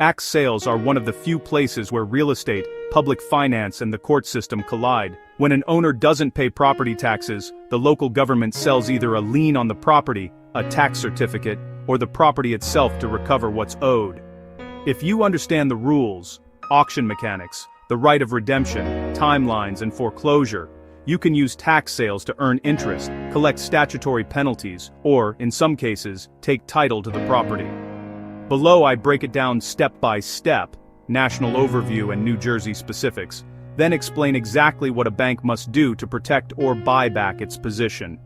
Tax sales are one of the few places where real estate, public finance and the court system collide. When an owner doesn't pay property taxes, the local government sells either a lien on the property, a tax certificate, or the property itself to recover what's owed. If you understand the rules, auction mechanics, the right of redemption, timelines and foreclosure, you can use tax sales to earn interest, collect statutory penalties, or, in some cases, take title to the property. Below I break it down step by step, national overview and New Jersey specifics, then explain exactly what a bank must do to protect or buy back its position.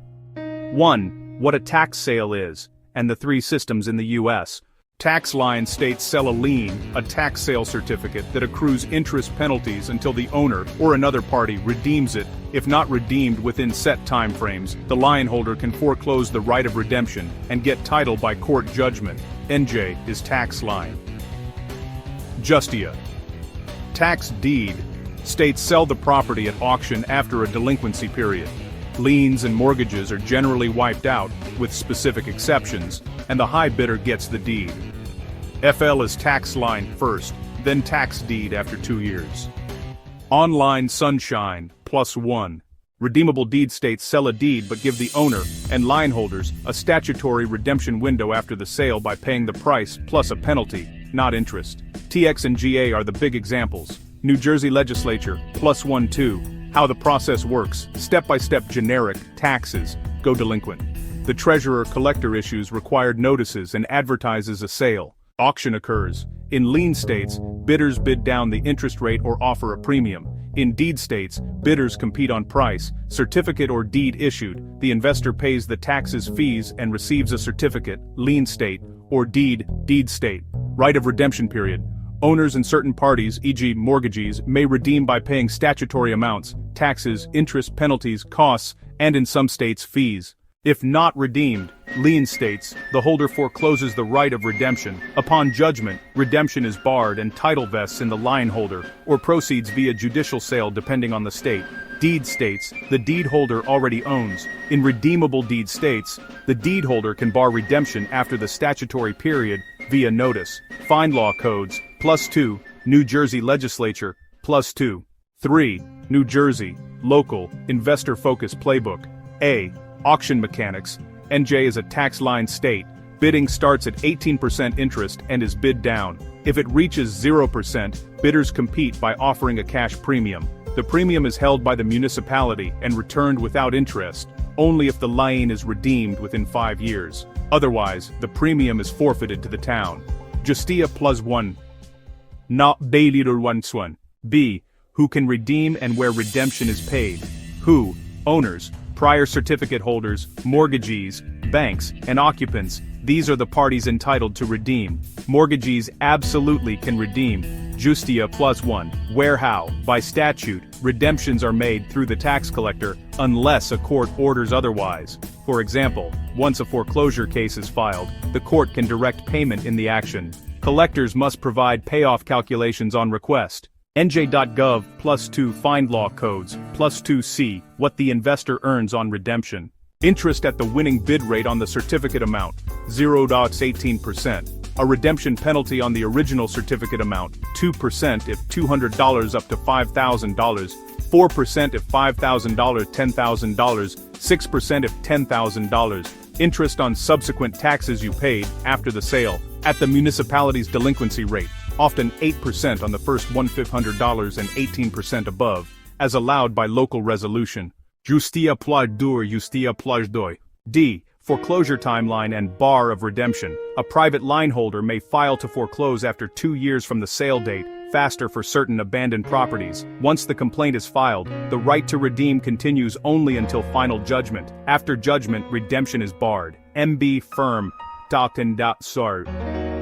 1. What a tax sale is, and the three systems in the U.S. Tax lien states sell a lien, a tax sale certificate that accrues interest penalties until the owner or another party redeems it. If not redeemed within set time frames, the lien holder can foreclose the right of redemption and get title by court judgment. NJ is tax lien. Justia. Tax deed states sell the property at auction after a delinquency period. Liens and mortgages are generally wiped out, with specific exceptions, and the high bidder gets the deed. FL is tax lien first, then tax deed after 2 years. Online sunshine, +1. Redeemable deed states sell a deed but give the owner and lien holders a statutory redemption window after the sale by paying the price plus a penalty, not interest. TX and GA are the big examples. New Jersey Legislature, +1-2. How the process works, step-by-step generic, taxes, go delinquent. The treasurer-collector issues required notices and advertises a sale. Auction occurs. In lien states, bidders bid down the interest rate or offer a premium. In deed states, bidders compete on price. Certificate or deed issued, the investor pays the taxes fees and receives a certificate, lien state, or deed state. Right of redemption period. Owners and certain parties, e.g. mortgagees, may redeem by paying statutory amounts, taxes, interest, penalties, costs, and in some states fees. If not redeemed, lien states, the holder forecloses the right of redemption. Upon judgment, redemption is barred and title vests in the lien holder, or proceeds via judicial sale depending on the state. Deed states, the deed holder already owns. In redeemable deed states, the deed holder can bar redemption after the statutory period via notice. Find law codes, +2, New Jersey Legislature, +2. 3. New Jersey, local, investor-focused playbook. A. Auction mechanics. NJ is a tax lien state. Bidding starts at 18% interest and is bid down. If it reaches 0%, bidders compete by offering a cash premium. The premium is held by the municipality and returned without interest, only if the lien is redeemed within 5 years. Otherwise, the premium is forfeited to the town. Justia +1. Not daily one. B. Who can redeem and where redemption is paid. Who? Owners, prior certificate holders, mortgagees, banks, and occupants. These are the parties entitled to redeem. Mortgagees absolutely can redeem. Justia +1. Where how? By statute, redemptions are made through the tax collector, unless a court orders otherwise. For example, once a foreclosure case is filed, the court can direct payment in the action. Collectors must provide payoff calculations on request. NJ.gov +2 Find law codes, +2C, what the investor earns on redemption. Interest at the winning bid rate on the certificate amount, 0.18%. A redemption penalty on the original certificate amount, 2% if $200 up to $5,000, 4% if $5,000, $10,000, 6% if $10,000. Interest on subsequent taxes you paid, after the sale, at the municipality's delinquency rate, often 8% on the first $1,500 and 18% above, as allowed by local resolution. Justia +2. D. Foreclosure timeline and bar of redemption. A private lien holder may file to foreclose after 2 years from the sale date, faster for certain abandoned properties. Once the complaint is filed, the right to redeem continues only until final judgment. After judgment, redemption is barred. MB Firm. .in.sar.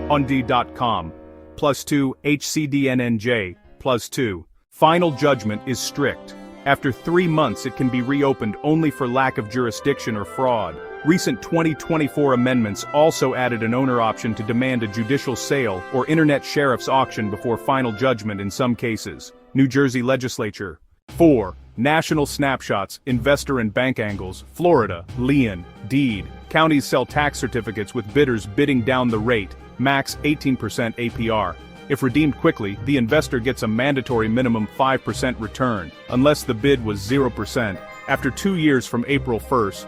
On D.com. +2 HCDNNJ. +2. Final judgment is strict. After 3 months it can be reopened only for lack of jurisdiction or fraud. Recent 2024 amendments also added an owner option to demand a judicial sale or internet sheriff's auction before final judgment in some cases. New Jersey Legislature. 4. National snapshots, investor and bank angles, Florida, Lien, deed. Counties sell tax certificates with bidders bidding down the rate, max 18% APR. If redeemed quickly, the investor gets a mandatory minimum 5% return, unless the bid was 0%, after 2 years from April 1st.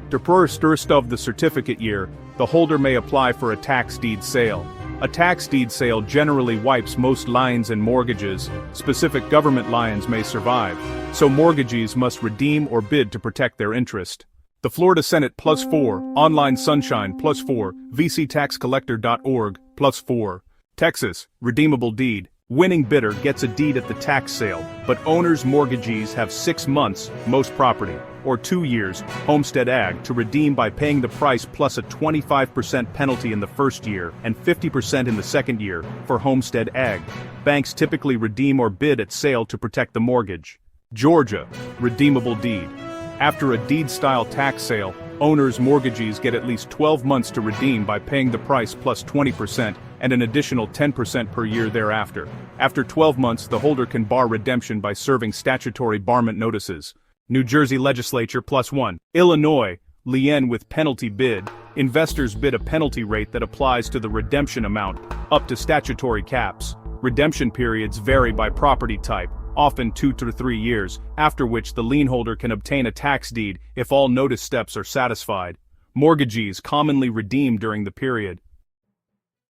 The first of the certificate year, the holder may apply for a tax deed sale. A tax deed sale generally wipes most liens and mortgages. Specific government liens may survive, so mortgagees must redeem or bid to protect their interest. The Florida Senate +4, Online Sunshine +4, vctaxcollector.org +4. Texas, redeemable deed. Winning bidder gets a deed at the tax sale, but owners' mortgagees have 6 months, most property, or 2 years, homestead ag, to redeem by paying the price plus a 25% penalty in the first year and 50% in the second year, for homestead ag. Banks typically redeem or bid at sale to protect the mortgage. Georgia, redeemable deed. After a deed-style tax sale, owners' mortgagees get at least 12 months to redeem by paying the price plus 20% and an additional 10% per year thereafter. After 12 months, the holder can bar redemption by serving statutory barment notices. New Jersey Legislature +1. Illinois, Lien with penalty bid. Investors bid a penalty rate that applies to the redemption amount, up to statutory caps. Redemption periods vary by property type, often 2 to 3 years, after which the lien holder can obtain a tax deed if all notice steps are satisfied. Mortgagees commonly redeem during the period.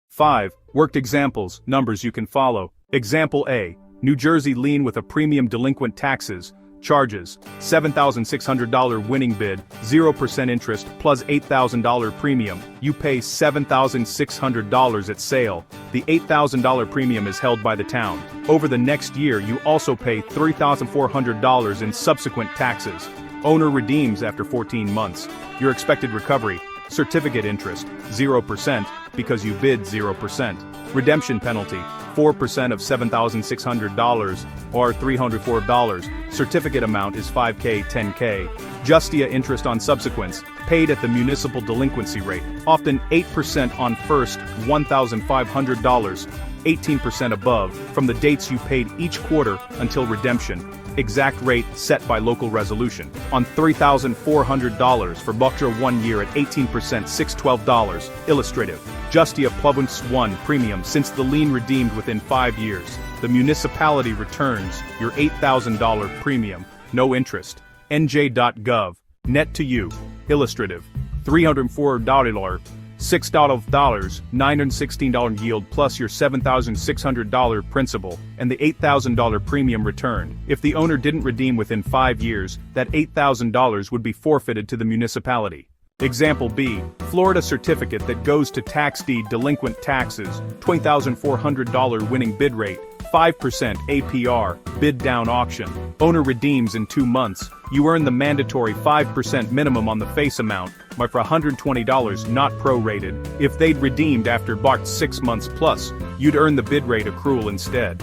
5. Worked examples, numbers you can follow. Example A. New Jersey lien with a premium delinquent taxes. Charges, $7,600 winning bid, 0% interest plus $8,000 premium. You pay $7,600 at sale. The $8,000 premium is held by the town. Over the next year you also pay $3,400 in subsequent taxes. Owner redeems after 14 months. Your expected recovery, certificate interest, 0%, because you bid 0%. Redemption penalty, 4% of $7,600, or $304. Certificate amount is $5K, $10K. Justia interest on subsequents, paid at the municipal delinquency rate, often 8% on first $1,500, 18% above, from the dates you paid each quarter until redemption. Exact rate set by local resolution. On $3,400 for Bucktra 1 year at 18%, $612. Illustrative. Justia Province 1 premium since the lien redeemed within 5 years. The municipality returns your $8,000 premium, no interest. NJ.gov. Net to you. Illustrative. $304. $6 $916 yield plus your $7,600 principal and the $8,000 premium return. If the owner didn't redeem within 5 years, that $8,000 would be forfeited to the municipality. Example B. Florida certificate that goes to tax deed delinquent taxes, $20,400 winning bid rate, 5% APR, bid down auction. Owner redeems in 2 months. You earn the mandatory 5% minimum on the face amount, but for $120 not prorated. If they'd redeemed after BART 6 months plus, you'd earn the bid rate accrual instead.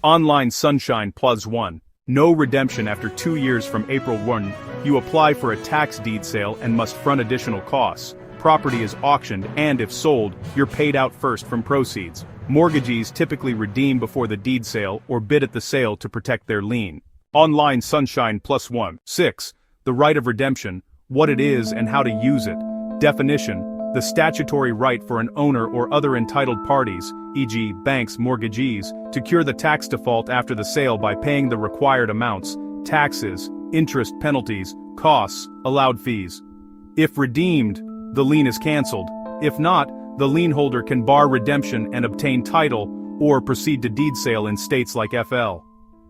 Online Sunshine +1. No redemption after 2 years from April 1. You apply for a tax deed sale and must front additional costs. Property is auctioned and if sold, you're paid out first from proceeds. Mortgagees typically redeem before the deed sale or bid at the sale to protect their lien. Online Sunshine +1. 6. The right of redemption, what it is and how to use it. Definition: the statutory right for an owner or other entitled parties, e.g. banks, mortgagees, to cure the tax default after the sale by paying the required amounts, taxes, interest, penalties, costs, allowed fees. If redeemed, the lien is cancelled. If not, the lien holder can bar redemption and obtain title, or proceed to deed sale in states like FL.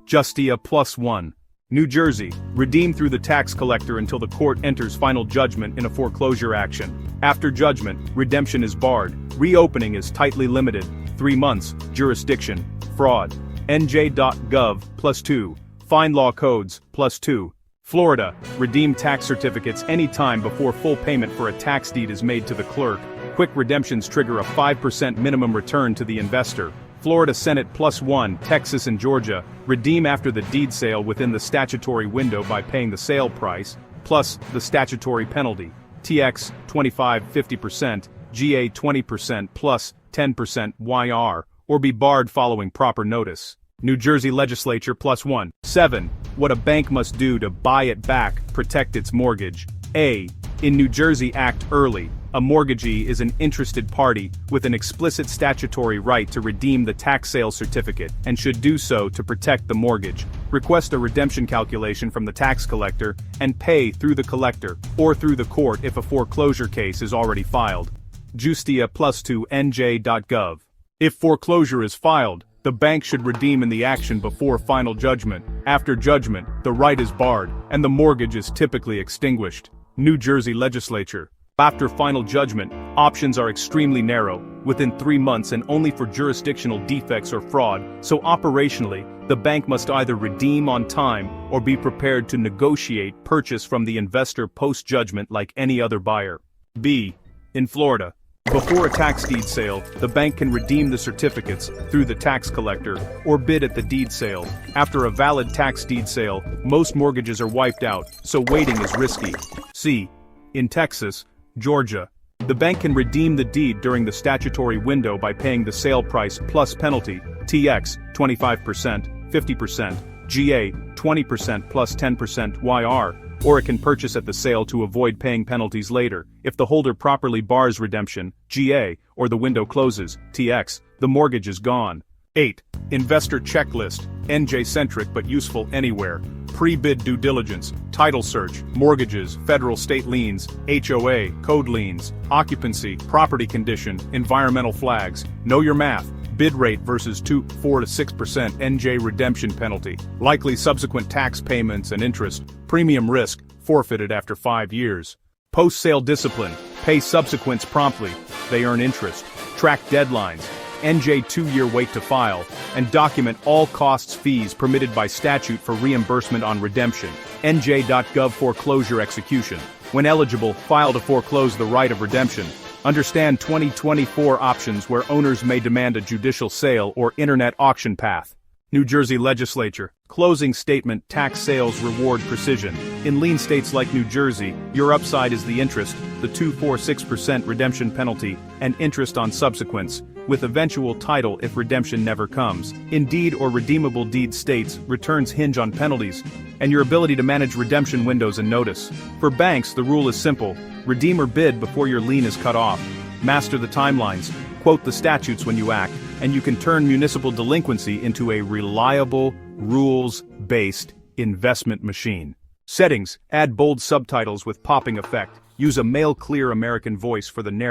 Justia +1. New Jersey, redeem through the tax collector until the court enters final judgment in a foreclosure action. After judgment, redemption is barred. Reopening is tightly limited, 3 months, jurisdiction, fraud. NJ.gov +2. Fine law codes +2. Florida, redeem tax certificates any time before full payment for a tax deed is made to the clerk. Quick redemptions trigger a 5% minimum return to the investor. Florida Senate +1, Texas and Georgia, redeem after the deed sale within the statutory window by paying the sale price, plus the statutory penalty. TX, 25-50%, GA 20% plus 10% YR, or be barred following proper notice. New Jersey Legislature +1. 7. What a bank must do to buy it back, protect its mortgage. A. In New Jersey act early. A mortgagee is an interested party with an explicit statutory right to redeem the tax sale certificate and should do so to protect the mortgage. Request a redemption calculation from the tax collector and pay through the collector or through the court if a foreclosure case is already filed. Justia +2 nj.gov. If foreclosure is filed, the bank should redeem in the action before final judgment. After judgment, the right is barred, and the mortgage is typically extinguished. New Jersey Legislature. After final judgment, options are extremely narrow, within 3 months and only for jurisdictional defects or fraud, so operationally, the bank must either redeem on time or be prepared to negotiate purchase from the investor post-judgment like any other buyer. B. In Florida. Before a tax deed sale, the bank can redeem the certificates through the tax collector or bid at the deed sale. After a valid tax deed sale, most mortgages are wiped out, so waiting is risky. C. In Texas, Georgia. The bank can redeem the deed during the statutory window by paying the sale price plus penalty, TX, 25%, 50%, GA, 20% plus 10% YR, or it can purchase at the sale to avoid paying penalties later. If the holder properly bars redemption, GA, or the window closes, TX, the mortgage is gone. 8. Investor checklist, NJ-centric but useful anywhere. Pre-bid due diligence, title search, mortgages, federal state liens, HOA, code liens, occupancy, property condition, environmental flags, know your math, bid rate versus 4 to 6% NJ redemption penalty, likely subsequent tax payments and interest, premium risk, forfeited after 5 years. Post-sale discipline, pay subsequents promptly, they earn interest, track deadlines, NJ 2-year wait to file, and document all costs fees permitted by statute for reimbursement on redemption. NJ.gov foreclosure execution. When eligible, file to foreclose the right of redemption. Understand 2024 options where owners may demand a judicial sale or internet auction path. New Jersey Legislature. Closing statement tax sales reward precision. In lien states like New Jersey, your upside is the interest, the 246% redemption penalty, and interest on subsequents, with eventual title if redemption never comes. In deed or redeemable deed states, returns hinge on penalties, and your ability to manage redemption windows and notice. For banks, the rule is simple: redeem or bid before your lien is cut off. Master the timelines, quote the statutes when you act, and you can turn municipal delinquency into a reliable, rules-based investment machine. Settings: add bold subtitles with popping effect. Use a male clear American voice for the narrator.